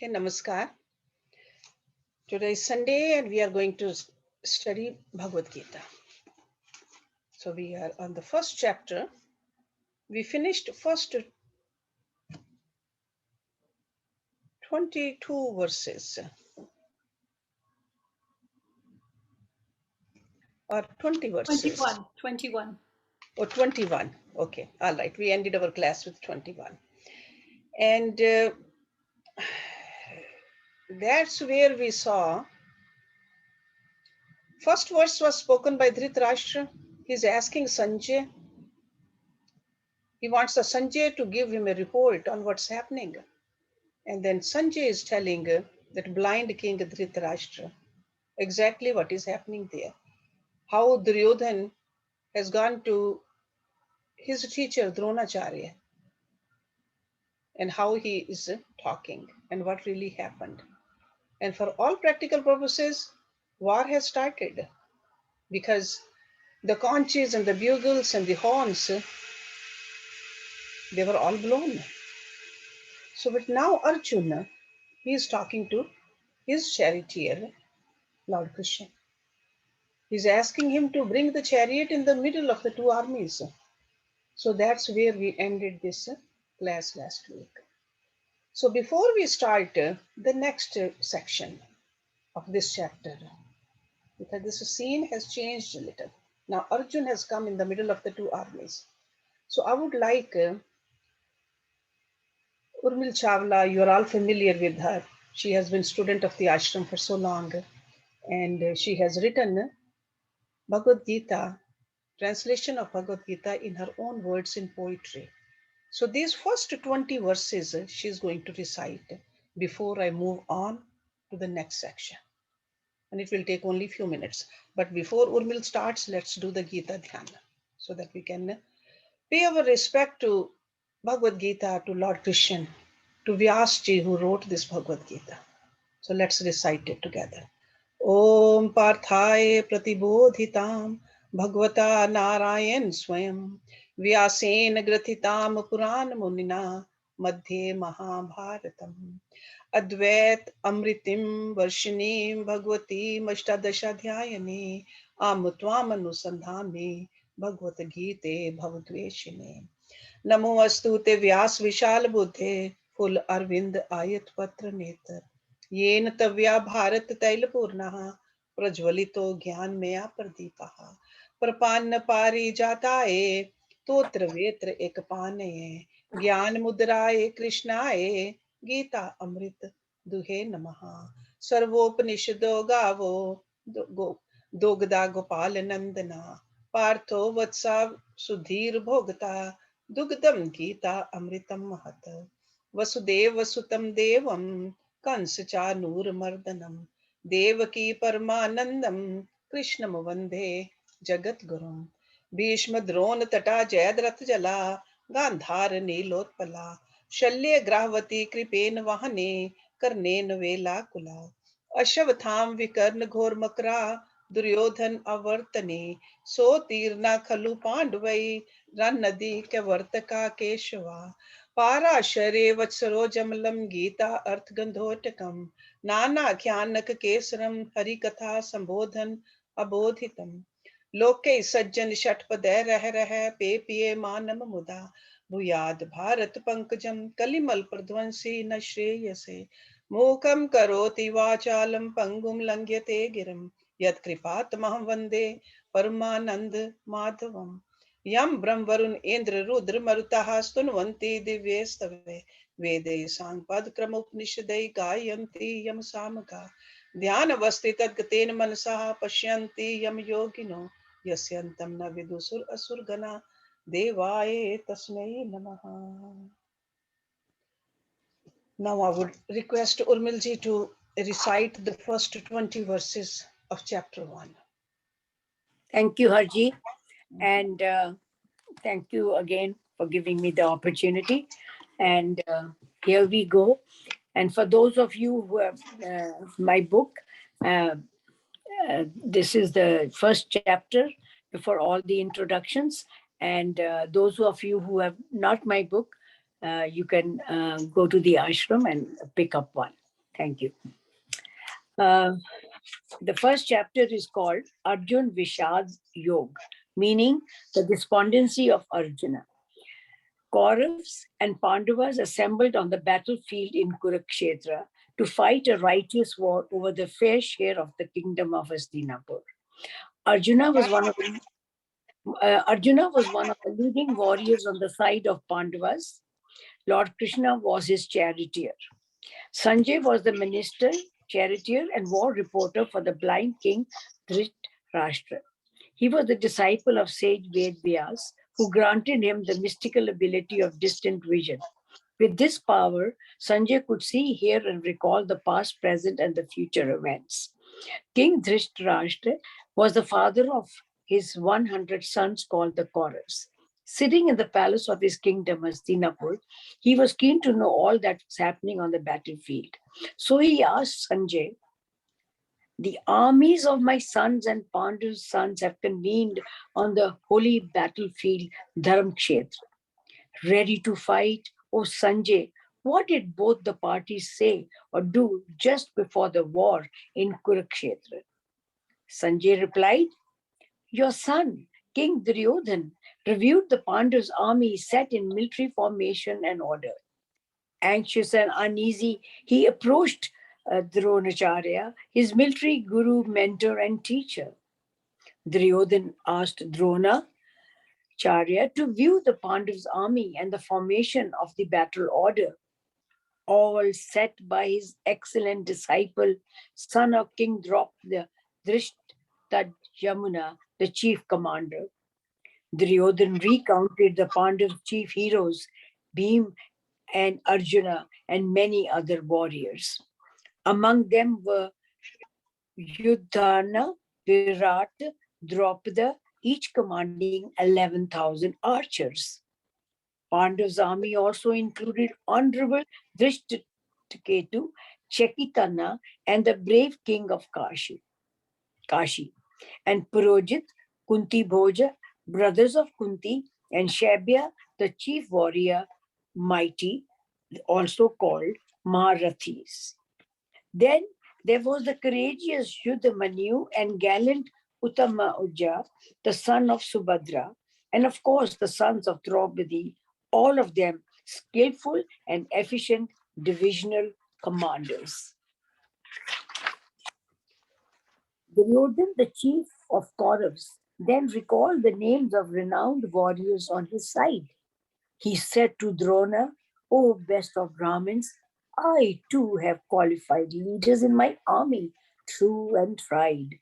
Okay, namaskar. Today is Sunday and we are going to study Bhagavad Gita. So we are on the first chapter. We finished first 22 verses or 20 verses. 21. Or 21. Okay, all right. We ended our class with 21. And that's where we saw first verse was spoken by Dhritarashtra. He's asking Sanjay. He wants the Sanjay to give him a report on what's happening. And then Sanjay is telling that blind king Dhritarashtra exactly what is happening there. How Duryodhan has gone to his teacher Dronacharya and how he is talking and what really happened. And for all practical purposes, war has started because the conches and the bugles and the horns, they were all blown. So, but now Arjuna, he is talking to his charioteer, Lord Krishna. He's asking him to bring the chariot in the middle of the two armies. So that's where we ended this class last week. So before we start the next section of this chapter, because this scene has changed a little. Now Arjun has come in the middle of the two armies. So I would like Urmil Chawla, you're all familiar with her. She has been student of the ashram for so long and she has written Bhagavad Gita, translation of Bhagavad Gita in her own words in poetry. So these first 20 verses she's going to recite before I move on to the next section. And it will take only a few minutes. But before Urmil starts, let's do the Gita Dhyana so that we can pay our respect to Bhagavad Gita, to Lord Krishna, to Vyasji who wrote this Bhagavad Gita. So let's recite it together. Om Parthaye Pratibodhitam Bhagavata Narayan Swayam Vyasen Grathitam Puran Munina Madhye Mahabharatam Advait Amritim Varshinim Bhagavati Mashtadashadhyayane Amutvam Anusandhami Bhagavad Gita Bhavadveshine Namo Astute Vyas Vishal Buddhe Full Arvind Ayat Patra Netar येन तव्या भारत तैलपूर्णः प्रज्वलितो ज्ञानमया प्रदीपः प्रपन्न पारिजाताय तोत्र वेत्र एकपानये ज्ञान मुद्राय कृष्णाय गीता अमृत दुहे नमः सर्वोपनिषदो गावो दोगदा गोपाल नंदना पार्थो वत्सा सुधीर भोगता दुग्धम गीता अमृतम महत वसुदेव वसुतम देवम कंस चानूरमर्दनम देवकी परमानंदम कृष्णम वंदे जगत गुरुम भीष्म द्रोण तटा जयद्रथ जला गांधार नीलोत्पला शल्य ग्राहवती कृपेन वहने कर्णेन वेलाकुला अश्वत्थाम विकर्ण घोर मकरा दुर्योधन अवर्तने सो तीर्णा खलु पांडवै रन नदी के वर्तका केशवा पाराशरे वत्सरो जमलम गीता अर्थ गंधोटकम नानाख्यानक केसरम हरि कथा संबोधन अबोधितम लोके सज्जन षटपदय रह पे पिए मानम मुदा भूयाद भारत पंकजम कलिमल प्रध्वंसी न श्रेयसे मूकम करोति वाचालम पंगुम लंघ्यते गिरम यत्कृपातमहं वन्दे परमानंद माधवम यम ब्रह्म वरुण इंद्र रुद्र मरुतः स्तुन्वन्ति दिव्ये स्तवे वेदे सांपद क्रमोपनिषदै गायन्ति यम सामगा ध्यानवस्थि तद्गतेन मनसः पश्यन्ति यम योगिनो यस्यन्तं न विदुसुर असुरगणा देवाय तस्मै नमः. Now I would request Urmilji to recite the first 20 verses of chapter 1. Thank you, Harji. And thank you again for giving me the opportunity. And here we go. And for those of you who have my book, this is the first chapter before all the introductions. And those of you who have not my book, you can go to the ashram and pick up one. Thank you. The first chapter is called Arjun Vishad Yog, meaning the despondency of Arjuna. Kauravas and Pandavas assembled on the battlefield in Kurukshetra to fight a righteous war over the fair share of the kingdom of Hastinapur. Arjuna was one of the leading warriors on the side of Pandavas. Lord Krishna was his charioteer. Sanjay was the minister, charioteer, and war reporter for the blind king Dhritarashtra. He was the disciple of sage Ved Vyas, who granted him the mystical ability of distant vision. With this power, Sanjay could see, hear, and recall the past, present, and the future events. King Dhritarashtra was the father of his 100 sons called the Kauravas. Sitting in the palace of his kingdom, Hastinapur, he was keen to know all that was happening on the battlefield. So he asked Sanjay, "The armies of my sons and Pandu's sons have convened on the holy battlefield Dharamkshetra, ready to fight. Oh Sanjay, what did both the parties say or do just before the war in Kurukshetra?" Sanjay replied, "Your son, King Duryodhan, reviewed the Pandav's army set in military formation and order. Anxious and uneasy, he approached Dronacharya, his military guru, mentor, and teacher. Duryodhan asked Dronacharya to view the Pandav's army and the formation of the battle order, all set by his excellent disciple, son of King Draupadi, Yamuna, the chief commander. Duryodhan recounted the Pandav chief heroes, Bhim and Arjuna, and many other warriors. Among them were Yudhana, Virat, Draupadi, each commanding 11,000 archers. Pandav's army also included Honorable Drishtaketu, Chekitana, and the brave king of Kashi, and Purojit, Kunti Bhoja, brothers of Kunti, and Shabya, the chief warrior, mighty, also called Maharathis. Then there was the courageous Yudhamanu and gallant Uttama, the son of Subhadra, and of course the sons of Draupadi, all of them skillful and efficient divisional commanders. Duryodhan, the chief of Kauravas, then recalled the names of renowned warriors on his side. He said to Drona, "O best of Brahmins, I too have qualified leaders in my army, true and tried.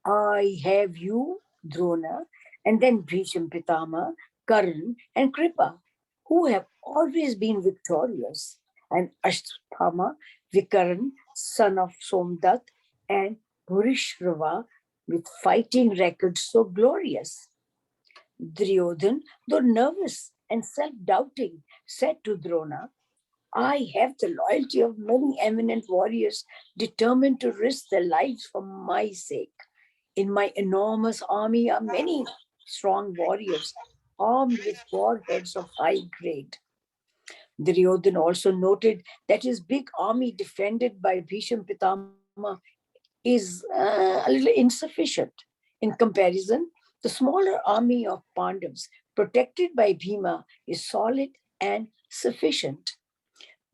I have you, Drona, and then Bhisham Pitama, Karan, and Kripa, who have always been victorious, and Ashthama, Vikaran, son of Somdat, and Bhurishrava, with fighting records so glorious." Duryodhan, though nervous and self-doubting, said to Drona, "I have the loyalty of many eminent warriors determined to risk their lives for my sake. In my enormous army are many strong warriors armed with war heads of high grade." Duryodhan also noted that his big army defended by Bhisham Pitama is a little insufficient. In comparison, the smaller army of Pandavas protected by Bhima is solid and sufficient.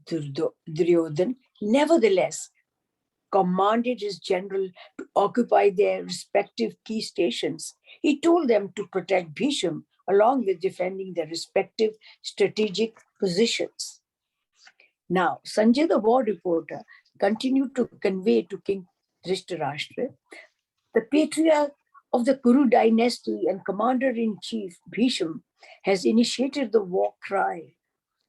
Duryodhan, nevertheless, commanded his general to occupy their respective key stations. He told them to protect Bhisham along with defending their respective strategic positions. Now, Sanjay, the war reporter, continued to convey to King Dhritarashtra, the patriarch of the Kuru dynasty and commander-in-chief Bhisham has initiated the war cry.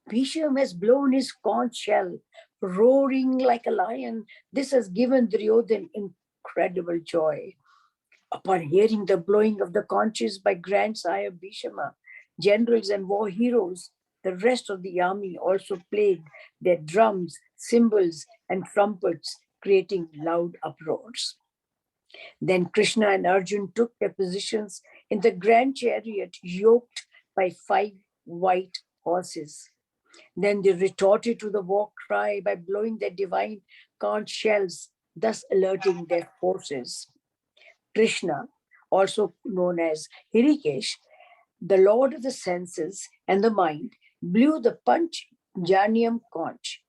Bhisham has blown his conch shell, roaring like a lion. This has given Duryodhan incredible joy. Upon hearing the blowing of the conches by grandsire Bhishama, generals and war heroes, the rest of the army also played their drums, cymbals, and trumpets, creating loud uproars. Then Krishna and Arjun took their positions in the grand chariot yoked by 5 white horses. Then they retorted to the war cry by blowing their divine conch shells, thus alerting their forces. Krishna, also known as Hirikesh, the lord of the senses and the mind, blew the Panchjanyam conch,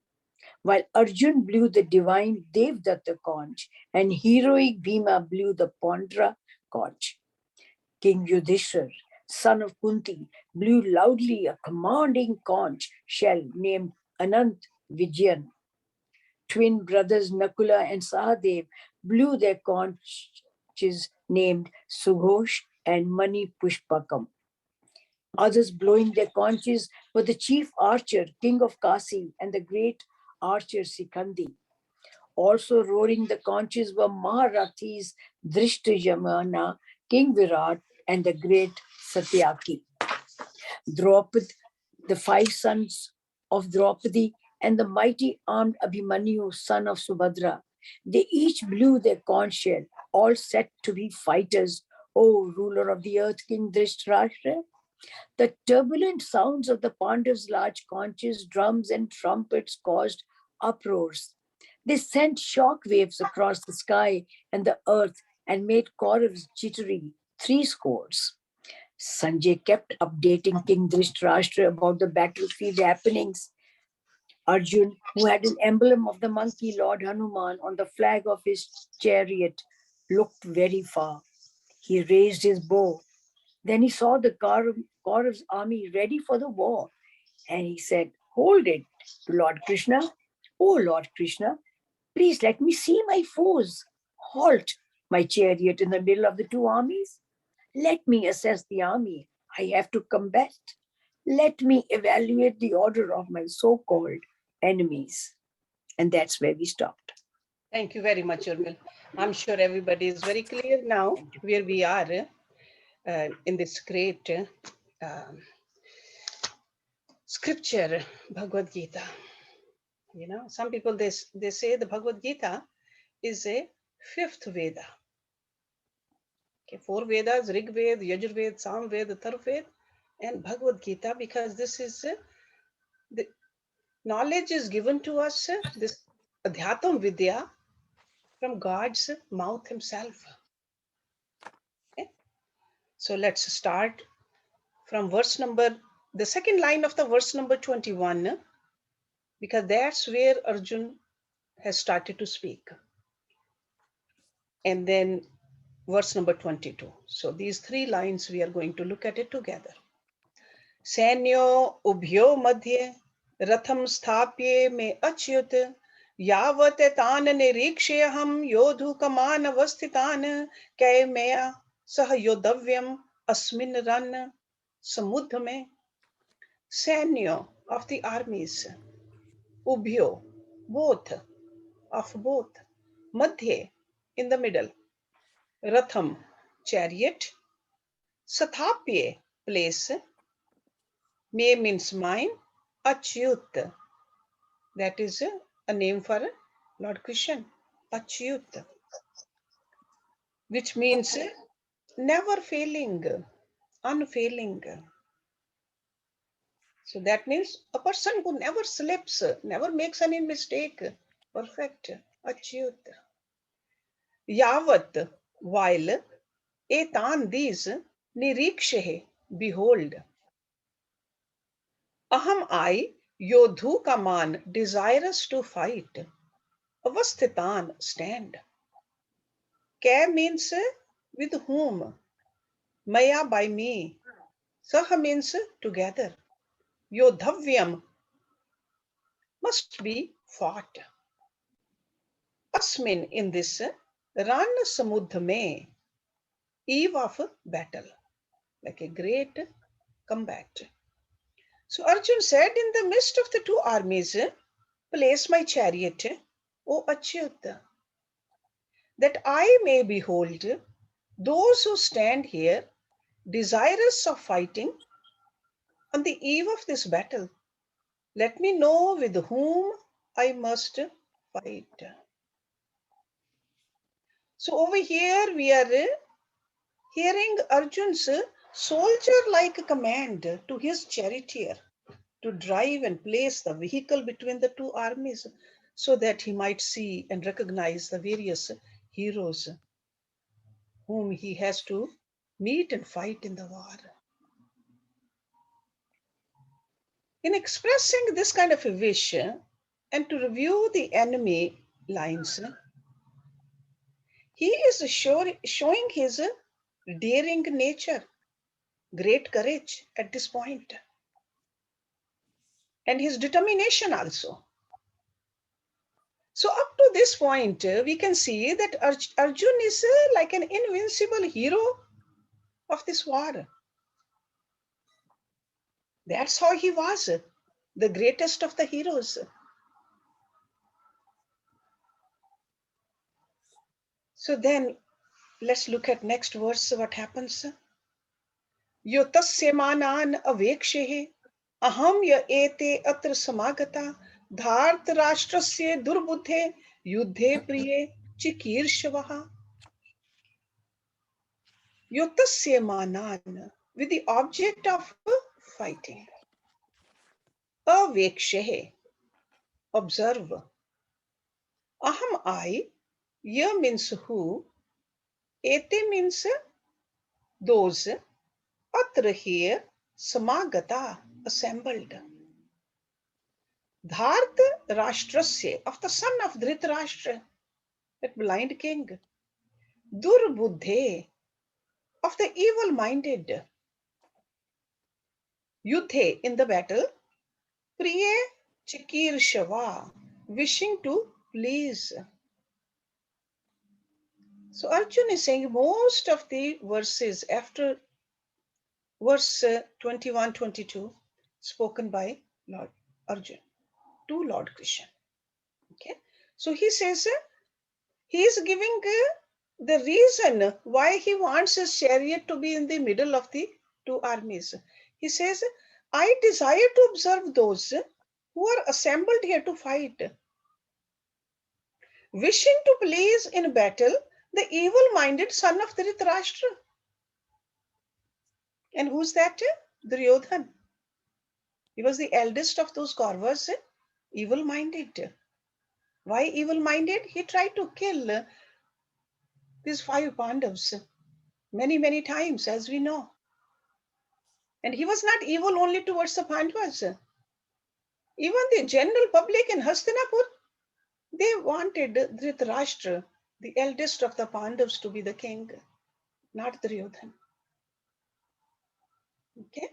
while Arjun blew the divine Devdatta conch and heroic Bhima blew the Pondra conch. King Yudhishthir, son of Kunti, blew loudly a commanding conch shell named Anant Vijayan. Twin brothers Nakula and Sahadev blew their conches named Sughosh and Mani Pushpakam. Others blowing their conches were the chief archer, king of Kasi, and the great archer Sikandi. Also roaring the conches were Maharathis Drishtajamana, King Virat, and the great Satyaki. Draupadi, the 5 sons of Draupadi, and the mighty armed Abhimanyu, son of Subhadra, they each blew their conch shell, all set to be fighters. O ruler of the earth, King Dhritarashtra, the turbulent sounds of the Pandavs' large conches, drums, and trumpets caused uproars. They sent shock waves across the sky and the earth and made Kauravs jittery 3 scores. Sanjay kept updating King Dhritarashtra about the battlefield happenings. Arjun, who had an emblem of the monkey Lord Hanuman on the flag of his chariot, looked very far. He raised his bow. Then he saw the Kaurav's army ready for the war. And he said, "Hold it, Lord Krishna. Oh, Lord Krishna, please let me see my foes. Halt my chariot in the middle of the 2 armies. Let me assess the army I have to combat. Let me evaluate the order of my so-called enemies." And that's where we stopped. Thank you very much, Urmil. I'm sure everybody is very clear now where we are in this great scripture, Bhagavad Gita. You know, some people, they say the Bhagavad Gita is a 5th Veda. Okay, 4 Vedas, Rig Veda, Yajur Veda, Sam Veda, Tharv Veda, and Bhagavad Gita, because this is the knowledge is given to us, this Adhyatam Vidya, from God's mouth himself. Okay? So let's start from the second line of the verse number 21, because that's where Arjun has started to speak. And then verse number 22. So these 3 lines, we are going to look at it together. Sainyo ubhyo madhye ratham sthapye me achyut यावत तान निरीक्षे हम योधु कमान अवस्थितान कै मया सह योद्धव्यम अस्मिन run समुद्र में. Sanya of the armies, ubhyo, both, of both, madhye, in the middle, ratham, chariot, sathapye, place, me means mine, achyut, that is a name for Lord Krishna, achyut, which means never failing, unfailing. So that means a person who never slips, never makes any mistake. Perfect. Achyut. Yavat, while, etan, these, nirikshe, behold. Aham, I, yodhu kaman, desirous to fight. Avasthitan, stand. Ke means with whom. Maya, by me. Saha means together. Yodhavyam, must be fought. Asmin, in this, ran samudra mein, eve of battle, like a great combat. So Arjun said, in the midst of the 2 armies, place my chariot, O Achyut, that I may behold those who stand here desirous of fighting on the eve of this battle. Let me know with whom I must fight. So over here we are hearing Arjun's soldier-like command to his charioteer, to drive and place the vehicle between the two armies so that he might see and recognize the various heroes whom he has to meet and fight in the war. In expressing this kind of a wish and to review the enemy lines, he is showing his daring nature, great courage at this point, and his determination also. So up to this point, we can see that Arjun is like an invincible hero of this war. That's how he was, the greatest of the heroes. So then let's look at next verse, what happens. यो तस्यमानान् अवेक्षेः अहं य एते अत्र समागता धार्तराष्ट्रस्य दुर्बुद्धे युद्धे प्रिये चिकीर्षवः. यो तस्यमानान्, with the object of fighting. Avekshehe, observe. Aham, I. Ya means who. Ete means those. Atra, here. Samagata, assembled. Dharth Rashtrasya, of the son of Dhritarashtra, that blind king. Durbuddhe, of the evil-minded. Yudhe, in the battle. Priye Chikirshava, wishing to please. So Arjun is saying most of the verses after verse 21, 22, spoken by Lord Arjun to Lord Krishna. Okay, so he says he is giving the reason why he wants his chariot to be in the middle of the two armies. He says, I desire to observe those who are assembled here to fight, wishing to please in battle the evil-minded son of Dhritarashtra. And who's that? Duryodhan. He was the eldest of those Kauravas, evil-minded. Why evil-minded? He tried to kill these 5 Pandavas many, many times, as we know. And he was not evil only towards the Pandavas. Even the general public in Hastinapur, they wanted Dhritarashtra, the eldest of the Pandavas, to be the king, not Duryodhan. Okay?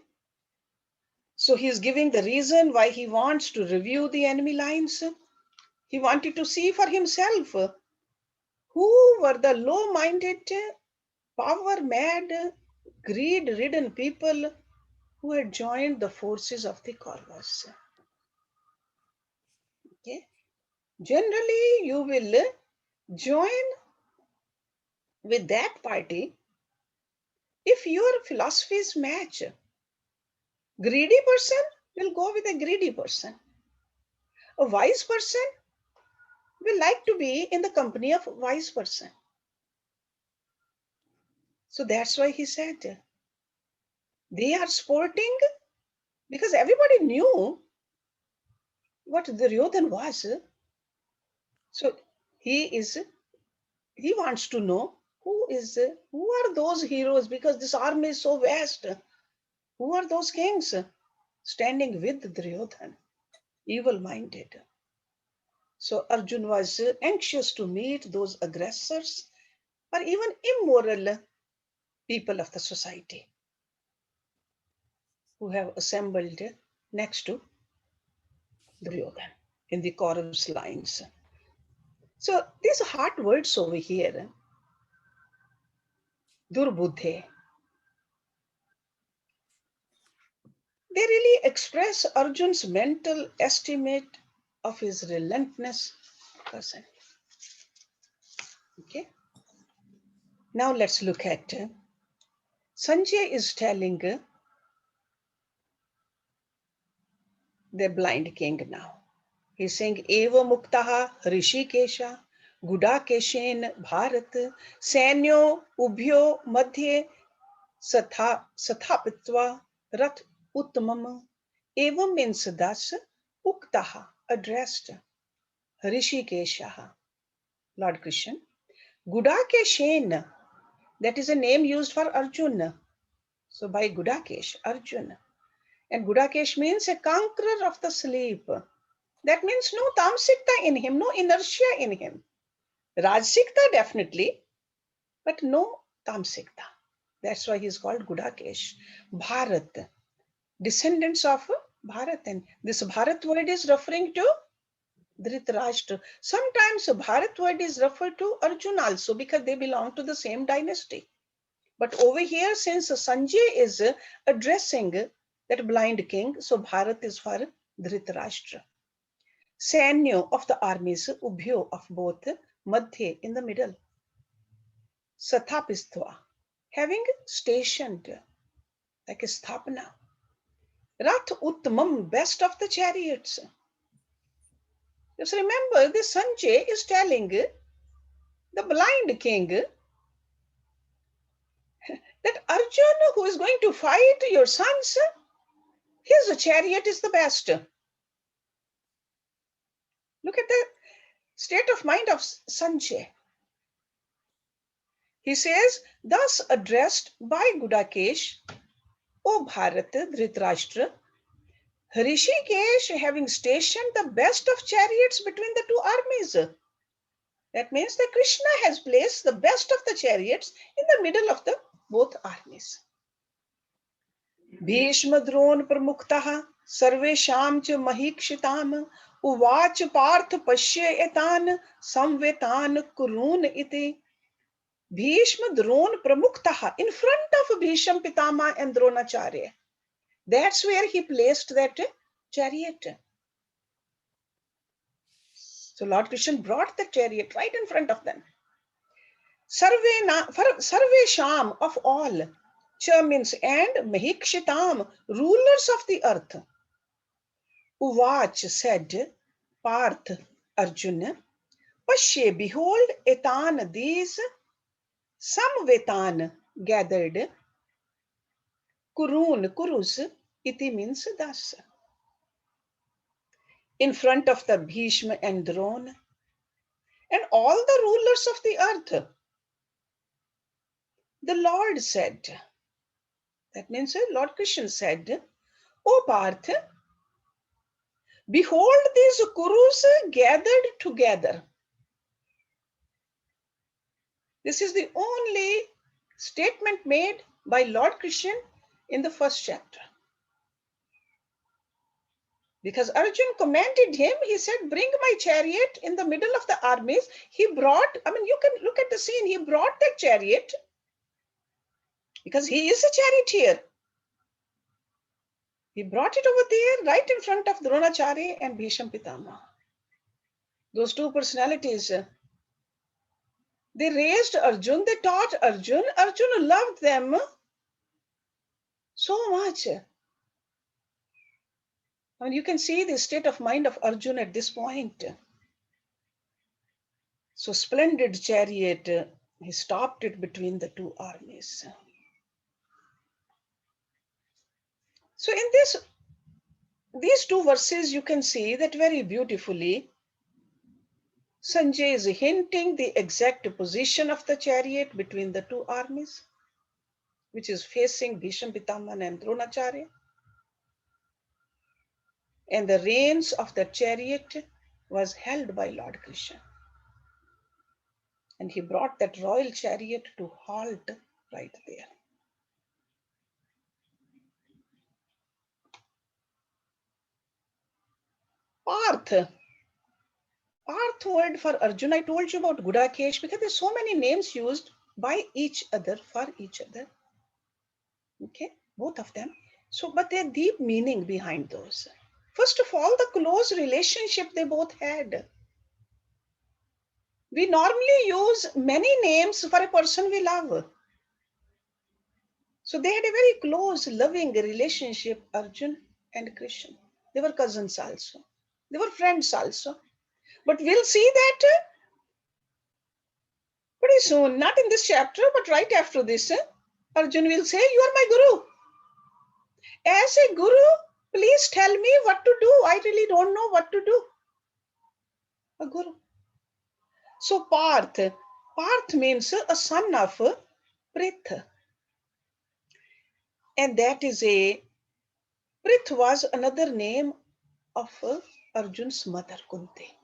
So he is giving the reason why he wants to review the enemy lines. He wanted to see for himself who were the low-minded, power-mad, greed-ridden people who had joined the forces of the Kauravas. Okay? Generally, you will join with that party if your philosophies match. Greedy person will go with a greedy person. A wise person will like to be in the company of a wise person. So that's why he said, they are sporting, because everybody knew what Duryodhan was. So he wants to know who are those heroes, because this army is so vast. Who are those kings standing with Duryodhan, evil-minded? So Arjun was anxious to meet those aggressors or even immoral people of the society who have assembled next to Duryodhan in the Kaurav's lines. So these hard words over here, Durbuddhe, they really express Arjun's mental estimate of his relentless person. Okay. Now let's look at Sanjay is telling the blind king now. He's saying, Eva muktaha rishikesha gudakeshen bharat sainyo ubhyo madhye sathapitva rath uttamam Evam means thus, uktaha, addressed, Hrishikeshaha, Lord Krishna. Gudakeshen, that is a name used for Arjuna. So by Gudakesh, Arjuna. And Gudakesh means a conqueror of the sleep. That means no tamsikta in him, no inertia in him. Rajsikta definitely, but no tamsikta. That's why he's called Gudakesh. Bharat, descendants of Bharat. And this Bharat word is referring to Dhritarashtra. Sometimes Bharat word is referred to Arjuna also because they belong to the same dynasty. But over here, since Sanjay is addressing that blind king, so Bharat is for Dhritarashtra. Sainyo of the armies, Ubhyo of both, Madhye in the middle. Sathapistva, having stationed, like a sthapana. Rath Uttamam, best of the chariots. Just remember, this Sanjay is telling the blind king that Arjuna, who is going to fight your sons, his chariot is the best. Look at the state of mind of Sanjay. He says, thus addressed by Gudakesh, O Bharat, Dhritarashtra, Hrishikesh having stationed the best of chariots between the two armies. That means that Krishna has placed the best of the chariots in the middle of the both armies. Bhishma Dron Pramuktaha Sarvesham ch Mahikshitaam Uvach Parth Pashya Etan Samvetan Kurun iti. Bhishma Dron Pramuktaha, in front of Bhisham Pitama and Dronacharya. That's where he placed that chariot. So Lord Krishna brought the chariot right in front of them. Sarve Sham, of all. Cha means and, Mahikshitam, rulers of the earth. Uvach said, Parth, Arjuna, Pashye, behold, Etan, these, Samvetan, gathered, Kurun, Kurus, iti means thus. In front of the Bhishma and Drona, and all the rulers of the earth, the Lord said, that means Lord Krishna said, O Parth, behold these Kurus gathered together. This is the only statement made by Lord Krishna in the first chapter. Because Arjun commanded him, he said, bring my chariot in the middle of the armies. He brought, you can look at the scene, he brought that chariot because he is a charioteer. He brought it over there right in front of Dronacharya and Bhisham Pitama. Those two personalities, they raised Arjun, they taught Arjun. Arjun loved them so much. You can see the state of mind of Arjun at this point. So splendid chariot, he stopped it between the two armies. So in these two verses, you can see that very beautifully, Sanjay is hinting the exact position of the chariot between the two armies, which is facing Bhisham Pitaman and Dronacharya. And the reins of the chariot was held by Lord Krishna. And he brought that royal chariot to halt right there. Parth word for Arjuna, I told you about Gudakesh because there's so many names used by each other, for each other. Okay, both of them. So, but there's deep meaning behind those. First of all, the close relationship they both had. We normally use many names for a person we love. So they had a very close, loving relationship, Arjun and Krishna. They were cousins also. They were friends also. But we'll see that pretty soon, not in this chapter, but right after this, Arjun will say, you are my guru. As a guru, Please tell me what to do. I really don't know what to do. A guru. So Parth means a son of Prith. And that is Prith was another name of Arjun's mother, Kunti.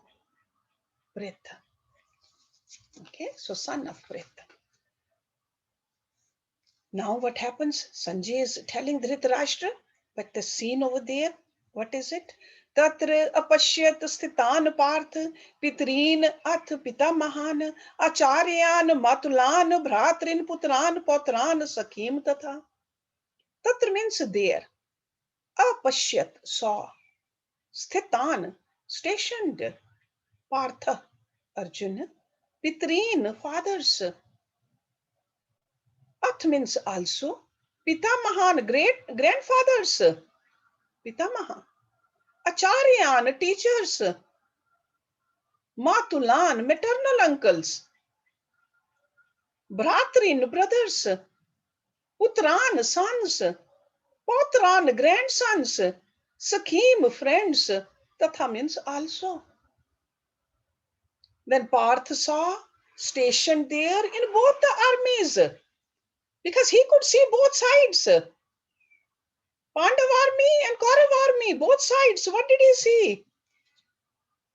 Prith. Okay, so son of Prith. Now what happens? Sanjay is telling Dhritarashtra, but the scene over there, what is it? Tatra apashyat sthitan parth pitreen ath pitamahan acharyan matulan bhratrin putran potran sakhim tatha. Tatra means there. Apashyat, saw. Sthitan, stationed. Partha, Arjuna. Pitreen, fathers. At means also. Pitamahan, great grandfathers. Pitamaha. Acharyan, teachers. Matulan, maternal uncles. Bhratrin, brothers. Putran, sons. Potran, grandsons. Sakhim, friends. Tatha means also. Then Parth saw stationed there in both the armies because he could see both sides. Pandav army and Kaurav army, both sides. What did he see?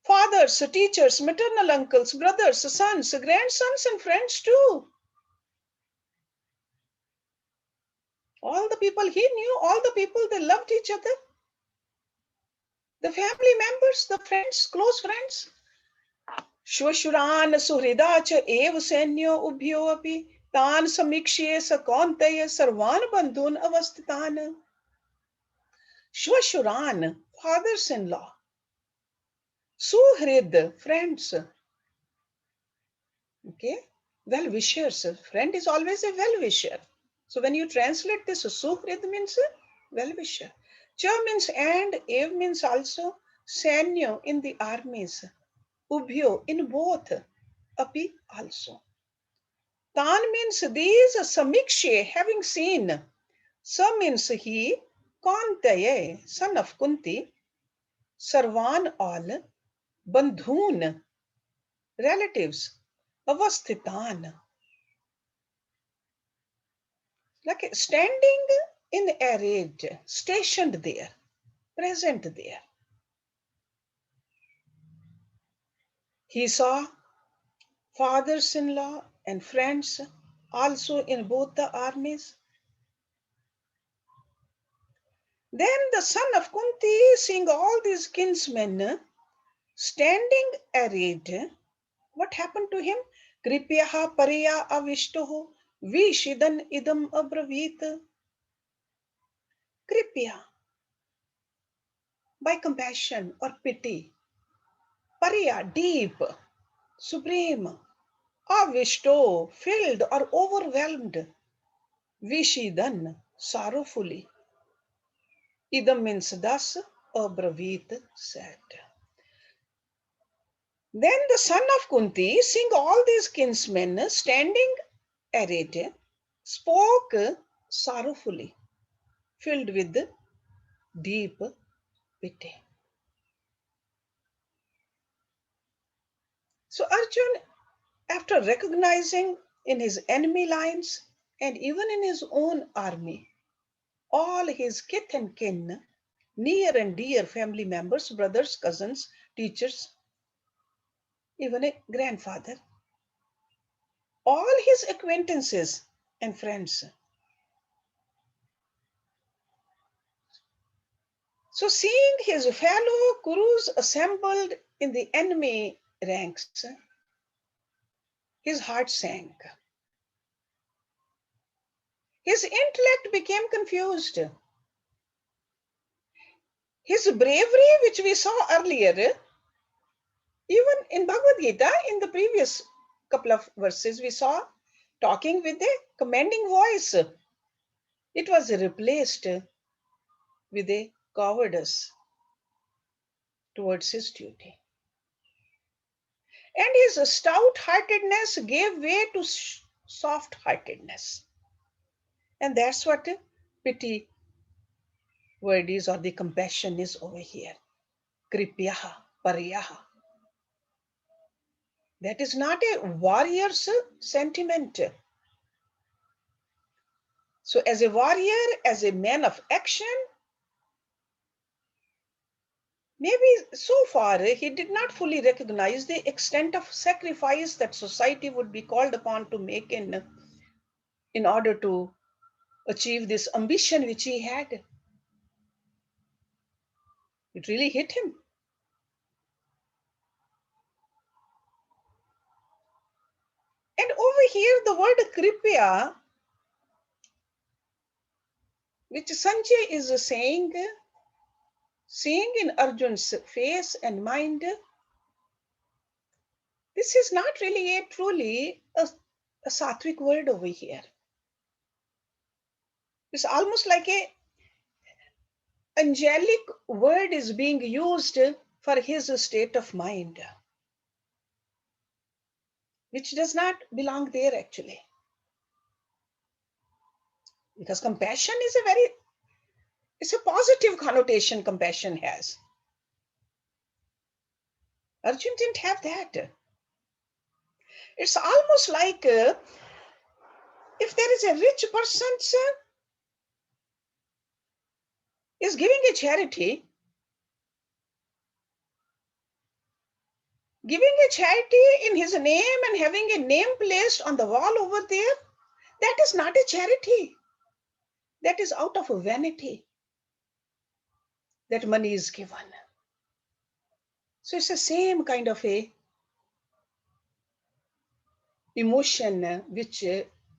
Fathers, teachers, maternal uncles, brothers, sons, grandsons, and friends too. All the people he knew, all the people, they loved each other. The family members, the friends, close friends. Shvashuran suhrida cha ev senyo ubhyo api tan samikshye sakontaya sarvan bandhun avastitan. Shvashuran, fathers-in-law. Suhrid, friends. Okay, well-wishers. Friend is always a well-wisher. So when you translate this, Suhrid means well-wisher. Cha means and, ev means also, senyo in the armies, ubhyo in both, api also. Tan means these, samikshe, having seen. Sa means he, Kantaye, son of Kunti, Sarvan all, Bandhun, relatives, Avasthitan. Like standing in arrayed, stationed there, present there. He saw fathers-in-law and friends also in both the armies. Then the son of Kunti, seeing all these kinsmen standing arrayed, what happened to him? Kripyaha pariya avishtoho vishidan idam abravit. Kripya, by compassion or pity. Pariya, deep, supreme. Avishto, filled or overwhelmed. Vishidan, sorrowfully. Idam means thus, abravit said. Then the son of Kunti, seeing all these kinsmen standing arrayed, spoke sorrowfully, filled with deep pity. So Arjun, after recognizing in his enemy lines and even in his own army, all his kith and kin, near and dear family members, brothers, cousins, teachers, even a grandfather, all his acquaintances and friends. So seeing his fellow Kurus assembled in the enemy ranks, his heart sank. His intellect became confused. His bravery, which we saw earlier, even in Bhagavad Gita, in the previous couple of verses, we saw talking with a commanding voice. It was replaced with a cowardice towards his duty. And his stout-heartedness gave way to soft-heartedness. And that's what pity word is, or the compassion is over here. Kripyaha, paryaha. That is not a warrior's sentiment. So as a warrior, as a man of action, maybe so far he did not fully recognize the extent of sacrifice that society would be called upon to make in order to achieve this ambition which he had. It really hit him. And over here, the word kripya, which Sanjay is saying, seeing in Arjun's face and mind, this is not really truly a sattvic word over here. It's almost like a angelic word is being used for his state of mind, which does not belong there actually. Because compassion is it's a positive connotation compassion has. Arjun didn't have that. It's almost like if there is a rich person is giving a charity, giving a charity in his name and having a name placed on the wall over there, that is not a charity. That is out of vanity that money is given. So it's the same kind of a emotion which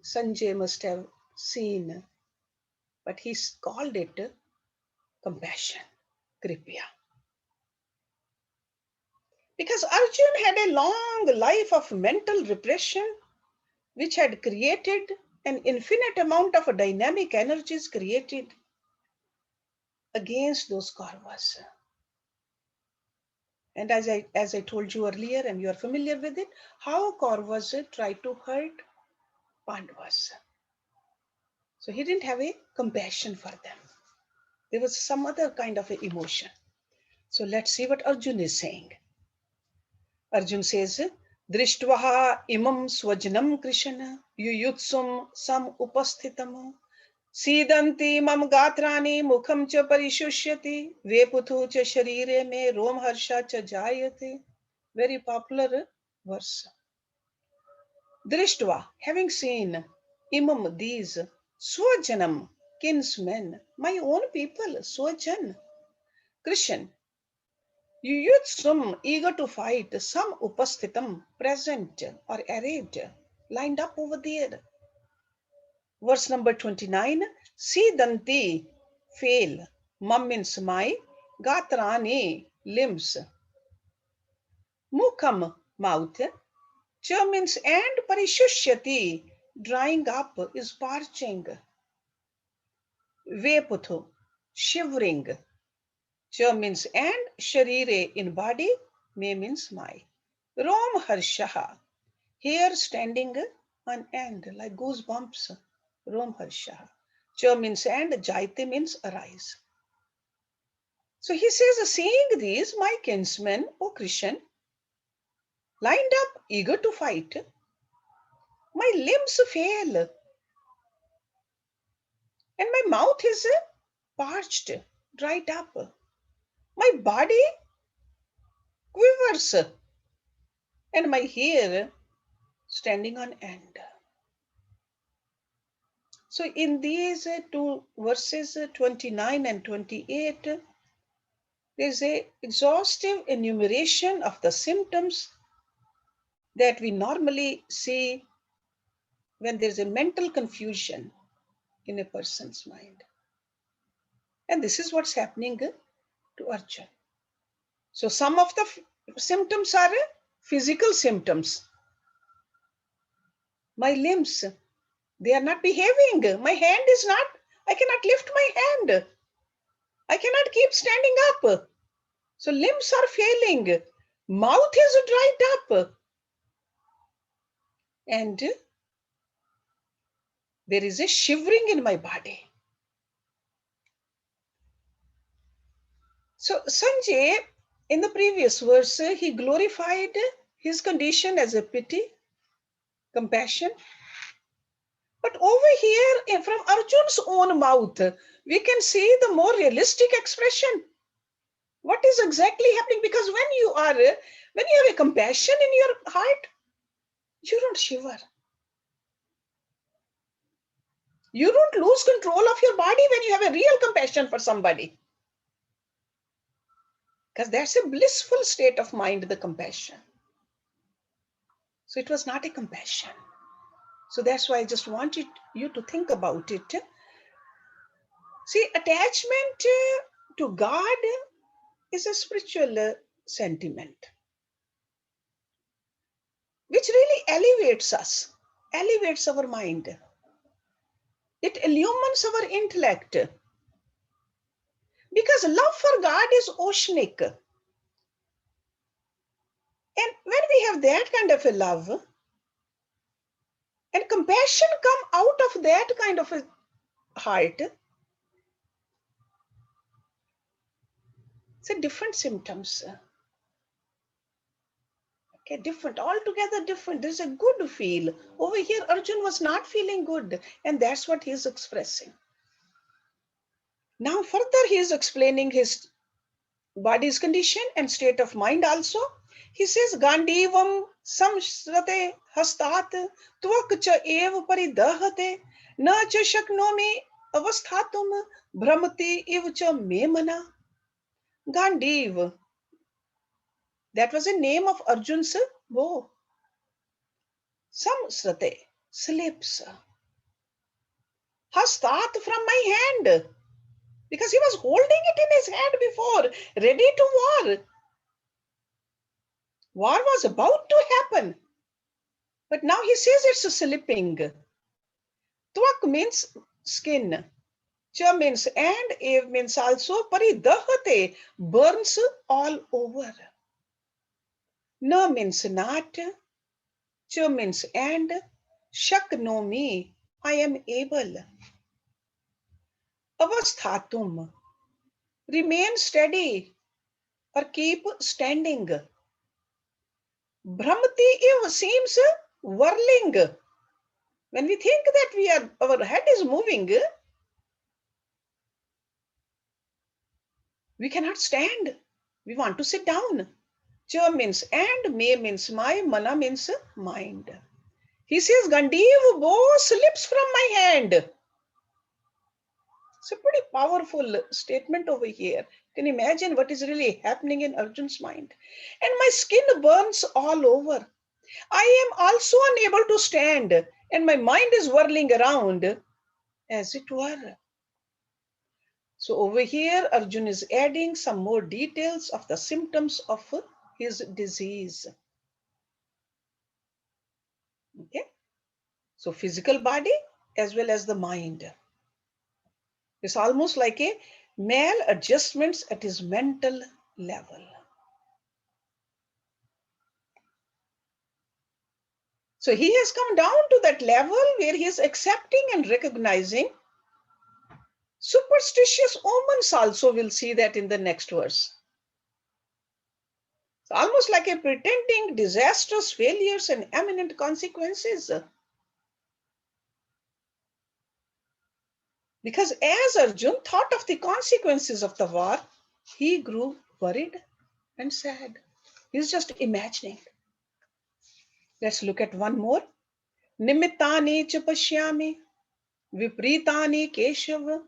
Sanjay must have seen, but he called it compassion, kripya. Because Arjun had a long life of mental repression, which had created an infinite amount of dynamic energies created against those Kauravas. And as I told you earlier, and you are familiar with it, how Kauravas tried to hurt Pandavas. So he didn't have a compassion for them. There was some other kind of emotion. So let's see what Arjun is saying. Arjun says, Drishtvaha imam swajnam Krishna yuyutsum sam upasthitam Sidanti mam gatrani mukham cha parishusyati veputhu cha sharire me rom harsha cha jayate. Very popular verse. Drishtva, having seen imam these swajanam, kinsmen, my own people, swajan, Krishna, Yuyutsum, eager to fight, some upasthitam, present or arrayed, lined up over there. Verse number 29, Sidanti, fail, mam means my, gatrani, limbs, mukham, mouth, cha means and, parishusyati, drying up is parching, veputhu, shivering, cha means and, sharire in body, me means my. Rom harshaha, hair standing on end like goosebumps. Rom harshaha. Cha means and, jaite means arise. So he says, seeing these, my kinsmen, O Krishna, lined up, eager to fight, my limbs fail, and my mouth is parched, dried up. My body quivers, and my hair standing on end. So in these two verses 29 and 28, there is a exhaustive enumeration of the symptoms that we normally see when there is a mental confusion in a person's mind. And this is what's happening to Arjun. So some of the symptoms are physical symptoms. My limbs, they are not behaving. My hand is not, I cannot lift my hand. I cannot keep standing up. So limbs are failing. Mouth is dried up. And there is a shivering in my body. So Sanjay, in the previous verse, he glorified his condition as a pity, compassion. But over here, from Arjun's own mouth, we can see the more realistic expression. What is exactly happening? Because when you have a compassion in your heart, you don't shiver. You don't lose control of your body when you have a real compassion for somebody. Because that's a blissful state of mind, the compassion. So it was not a compassion. So that's why I just wanted you to think about it. See, attachment to God is a spiritual sentiment which really elevates us, elevates our mind. It illumines our intellect. Because love for God is oceanic. And when we have that kind of a love, and compassion come out of that kind of a heart, it's a different symptoms. Okay, different, altogether different. There's a good feel. Over here, Arjun was not feeling good, and that's what he is expressing. Now, further, he is explaining his body's condition and state of mind also. He says, Gandivam samsrate hastat tvak cha ev paridahate na cha shaknomi avasthatum brahmati iv cha memana. Gandiv, that was a name of Arjun's bow. Samsrate, slips. Hastat, from my hand. Because he was holding it in his hand before, ready to war. War was about to happen. But now he says it's a slipping. Tvak means skin. Cha means and, ev means also, paridahate, burns all over. Na means not, cha means and, shak no me, I am able. Avasthatum, remain steady or keep standing. Brahmati iv seems whirling. When we think that our head is moving, we cannot stand. We want to sit down. Cha means and, me means my, mana means mind. He says, Gandiv bow slips from my hand. It's a pretty powerful statement over here. You can imagine what is really happening in Arjun's mind. And my skin burns all over. I am also unable to stand, and my mind is whirling around, as it were. So over here, Arjun is adding some more details of the symptoms of his disease. Okay. So physical body as well as the mind. It's almost like a maladjustments at his mental level. So he has come down to that level where he is accepting and recognizing superstitious omens also. We'll see that in the next verse. So almost like a pretending disastrous failures and imminent consequences. Because as Arjun thought of the consequences of the war, he grew worried and sad. He's just imagining. Let's look at one more. Nimittani cha pashyami, vipritani keshav,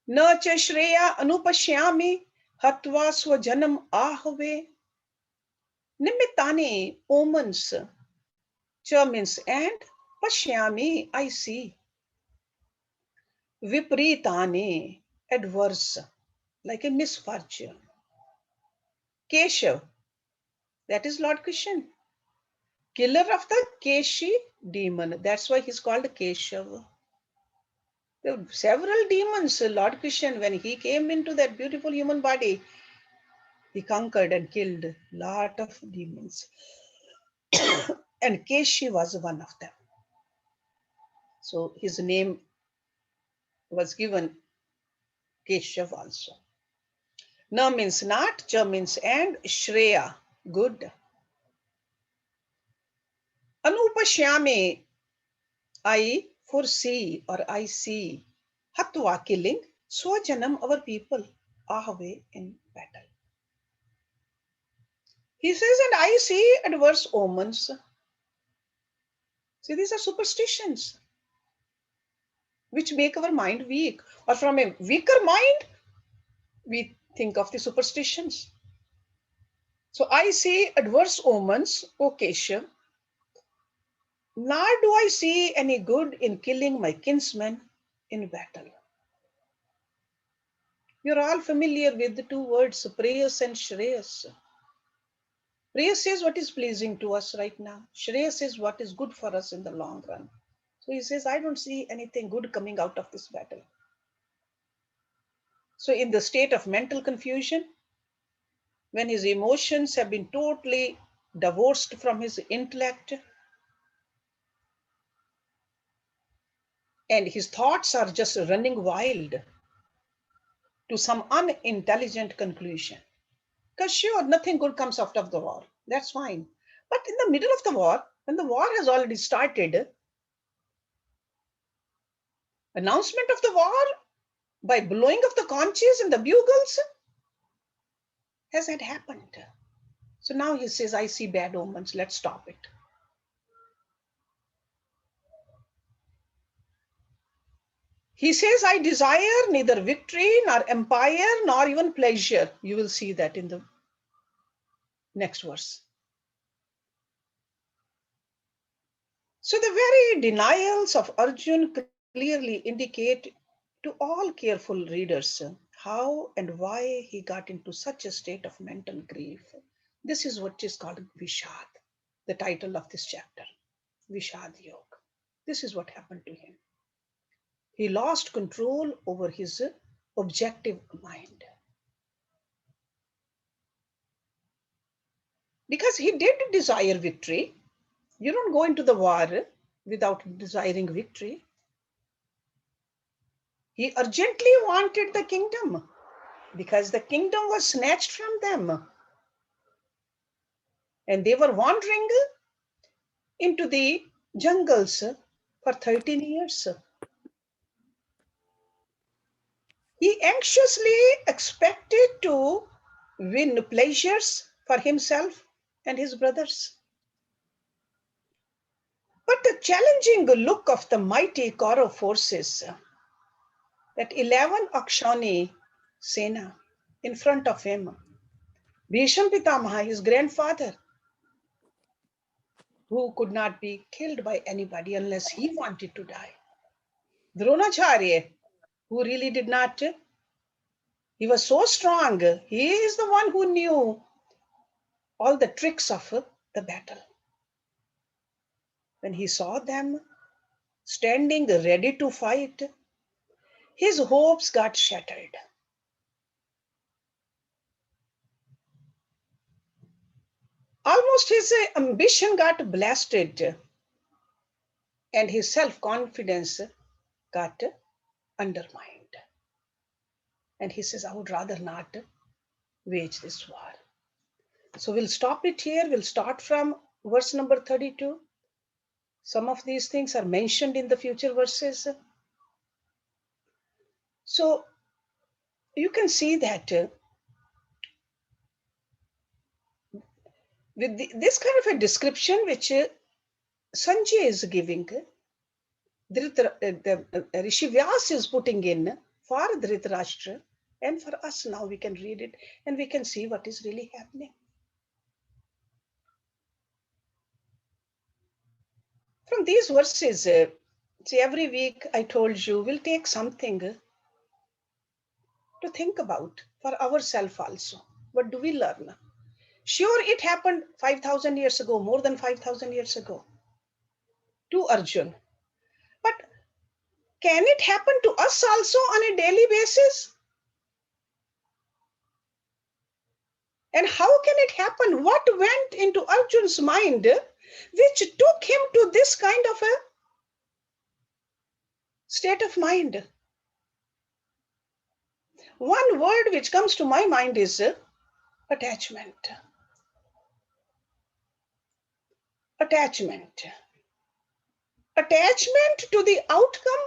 na cha shreya anupashyami, hatva swajanam ahave. Nimittani, omens. Cha means and, pashyami, I see. Vipritani, adverse, like a misfortune. Keshav, that is Lord Krishna, killer of the Keshi demon. That's why he's called Keshav. There were several demons. Lord Krishna, when he came into that beautiful human body, he conquered and killed a lot of demons. And Keshi was one of them. So his name was given Keshav also. Na means not, cha means and, Shreya, good. Anupashyame, I foresee or I see. Hatva, killing. Swajanam, our people. Ahave, in battle. He says, and I see adverse omens. See, these are superstitions which make our mind weak. Or from a weaker mind, we think of the superstitions. So I see adverse omens, O Keshav. Nor do I see any good in killing my kinsmen in battle. You're all familiar with the two words, Preyas and Shreyas. Preyas is what is pleasing to us right now. Shreyas is what is good for us in the long run. So he says, I don't see anything good coming out of this battle. So in the state of mental confusion, when his emotions have been totally divorced from his intellect, and his thoughts are just running wild to some unintelligent conclusion. Because sure, nothing good comes out of the war. That's fine. But in the middle of the war, when the war has already started, announcement of the war by blowing of the conches and the bugles has had happened. So now he says, I see bad omens, let's stop it. He says, I desire neither victory, nor empire, nor even pleasure. You will see that in the next verse. So the very denials of Arjun clearly indicate to all careful readers how and why he got into such a state of mental grief. This is what is called Vishad, the title of this chapter, Vishad Yog. This is what happened to him. He lost control over his objective mind. Because he did desire victory. You don't go into the war without desiring victory. He urgently wanted the kingdom because the kingdom was snatched from them. And they were wandering into the jungles for 13 years. He anxiously expected to win pleasures for himself and his brothers. But the challenging look of the mighty Kaurav forces, that 11 Akshani Sena in front of him, Bhisham Pitamaha, his grandfather, who could not be killed by anybody unless he wanted to die. Dronacharya, who really did not, he was so strong. He is the one who knew all the tricks of the battle. When he saw them standing ready to fight, his hopes got shattered. Almost his ambition got blasted and his self-confidence got undermined. And he says, I would rather not wage this war. So we'll stop it here. We'll start from verse number 32. Some of these things are mentioned in the future verses. So you can see that with this kind of a description which Sanjay is giving, Rishi Vyas is putting in for Dhritarashtra, and for us now we can read it and we can see what is really happening. From these verses, see, every week I told you we'll take something to think about for ourselves also. What do we learn? Sure, it happened 5,000 years ago, more than 5,000 years ago to Arjun. But can it happen to us also on a daily basis? And how can it happen? What went into Arjun's mind which took him to this kind of a state of mind? One word which comes to my mind is attachment. Attachment. Attachment to the outcome,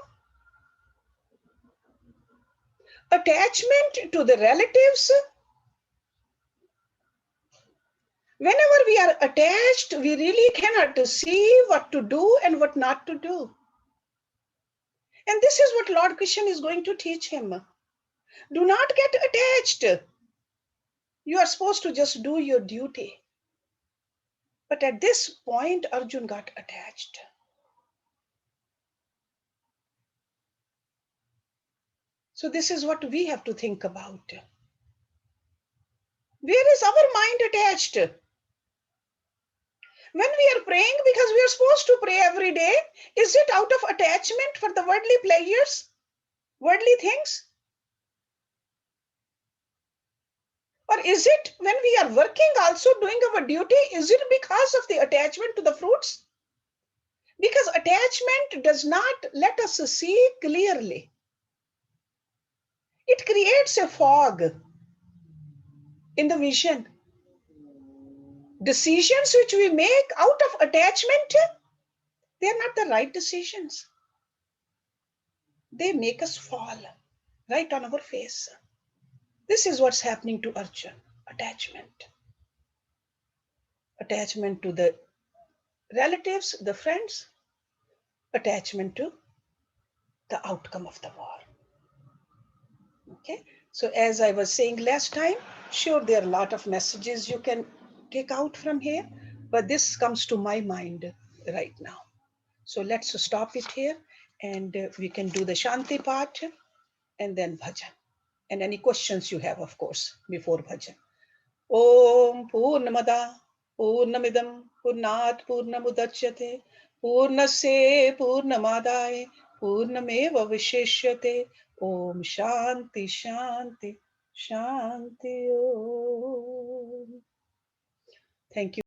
attachment to the relatives. Whenever we are attached, we really cannot see what to do and what not to do. And this is what Lord Krishna is going to teach him. Do not get attached. You are supposed to just do your duty. But at this point, Arjun got attached. So this is what we have to think about. Where is our mind attached? When we are praying, because we are supposed to pray every day, is it out of attachment for the worldly pleasures, worldly things? Or is it when we are working, also doing our duty, is it because of the attachment to the fruits? Because attachment does not let us see clearly. It creates a fog in the vision. Decisions which we make out of attachment, they are not the right decisions. They make us fall right on our face. This is what's happening to Arjun. Attachment. Attachment to the relatives, the friends, attachment to the outcome of the war. Okay, so as I was saying last time, sure, there are a lot of messages you can take out from here, but this comes to my mind right now. So let's stop it here, and we can do the Shanti part and then bhajan. And any questions you have, of course, before bhajan. Om Purnamada Purnamidam Purnat Purnamudachyate Purnasya Purnamadaya Purnameva Vishishyate. Om Shanti Shanti Shanti Om. Thank you.